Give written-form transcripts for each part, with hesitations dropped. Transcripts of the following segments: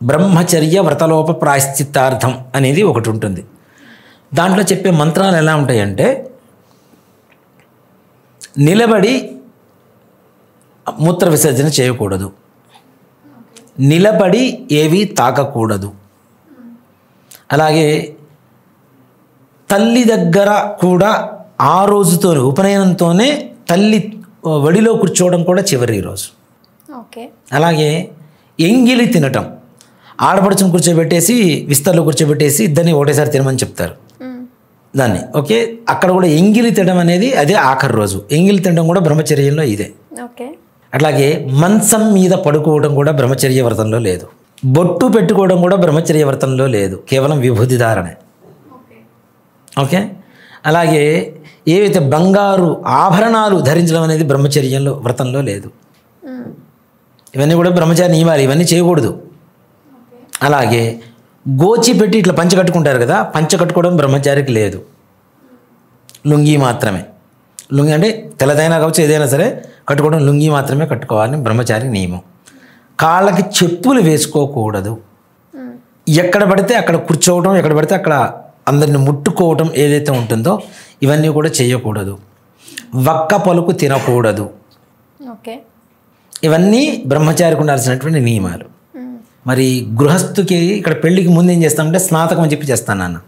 బ్రహ్మచర్య వ్రతలోప ప్రాయశ్చిత్తార్థం అనేది ఒకటి ఉంటుంది. దాంట్లో చెప్పే మంత్రాలు ఎలా ఉంటాయంటే, నిలబడి మూత్ర విసర్జన చేయకూడదు, నిలబడి ఏవి తాకకూడదు, అలాగే తల్లి దగ్గర కూడా ఆ రోజుతోనే ఉపనయనంతోనే తల్లి వడిలో కూర్చోవడం కూడా చివరి రోజు. ఓకే. అలాగే ఎంగిలి తినటం, ఆడపడుచును కూర్చోబెట్టేసి విస్తర్లో కూర్చోబెట్టేసి ఇద్దరిని ఒకటేసారి తినమని చెప్తారు దాన్ని. ఓకే, అక్కడ కూడా ఎంగిలి తినడం అనేది అదే ఆఖరి రోజు. ఎంగిలి తినడం కూడా బ్రహ్మచర్యంలో ఇదే. ఓకే. అట్లాగే మంచం మీద పడుకోవడం కూడా బ్రహ్మచర్య వ్రతంలో లేదు. బొట్టు పెట్టుకోవడం కూడా బ్రహ్మచర్య వ్రతంలో లేదు, కేవలం విభూతి ధారణే. ఓకే. అలాగే ఏవైతే బంగారు ఆభరణాలు ధరించడం అనేది బ్రహ్మచర్యంలో వ్రతంలో లేదు. ఇవన్నీ కూడా బ్రహ్మచారి నియమాలు, ఇవన్నీ చేయకూడదు. అలాగే గోచి పెట్టి ఇట్లా పంచ కట్టుకుంటారు కదా, పంచ కట్టుకోవడం బ్రహ్మచారికి లేదు, లుంగీ మాత్రమే. లుంగి అంటే తెల్లదైనా కావచ్చు ఏదైనా సరే కట్టుకోవడం లుంగీ మాత్రమే కట్టుకోవాలని బ్రహ్మచారి నియమం. కాళ్ళకి చెప్పులు వేసుకోకూడదు, ఎక్కడ పడితే అక్కడ కూర్చోవడం, ఎక్కడ పడితే అక్కడ అందరిని ముట్టుకోవటం ఏదైతే ఉంటుందో ఇవన్నీ కూడా చేయకూడదు. వక్క పలుకు తినకూడదు. ఓకే. ఇవన్నీ బ్రహ్మచారికి ఉండాల్సినటువంటి నియమాలు. మరి గృహస్థుకి ఇక్కడ పెళ్ళికి ముందు ఏం చేస్తామంటే స్నాతకం అని చెప్పి చేస్తాను నాన్న.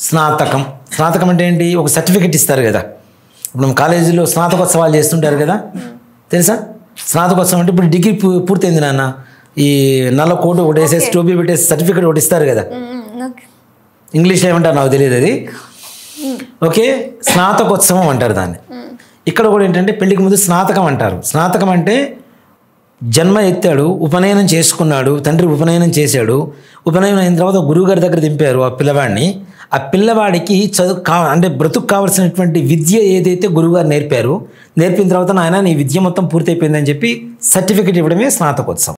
స్నాతకం, స్నాతకం అంటే ఏంటి? ఒక సర్టిఫికెట్ ఇస్తారు కదా. ఇప్పుడు కాలేజీలో స్నాతకోత్సవాలు చేస్తుంటారు కదా, తెలుసా? స్నాతకోత్సవం అంటే ఇప్పుడు డిగ్రీ పూర్తయింది నాన్న, ఈ నల్ల కోటు ఒకటి వేసేసి టోపీ పెట్టేసి సర్టిఫికెట్ ఒకటి ఇస్తారు కదా, ఇంగ్లీష్లో ఏమంటారు నాకు తెలియదు అది. ఓకే, స్నాతకోత్సవం అంటారు దాన్ని. ఇక్కడ కూడా ఏంటంటే పెళ్ళికి ముందు స్నాతకం అంటారు. స్నాతకం అంటే జన్మ ఎత్తాడు, ఉపనయనం చేసుకున్నాడు, తండ్రి ఉపనయనం చేశాడు, ఉపనయనం అయిన తర్వాత గురువుగారి దగ్గర దింపారు ఆ పిల్లవాడిని. ఆ పిల్లవాడికి చదువు అంటే బ్రతుకు కావాల్సినటువంటి విద్య ఏదైతే గురువుగారు నేర్పారు, నేర్పిన తర్వాత నాయన నీ విద్య మొత్తం పూర్తయిపోయిందని చెప్పి సర్టిఫికెట్ ఇవ్వడమే స్నాతకోత్సవం.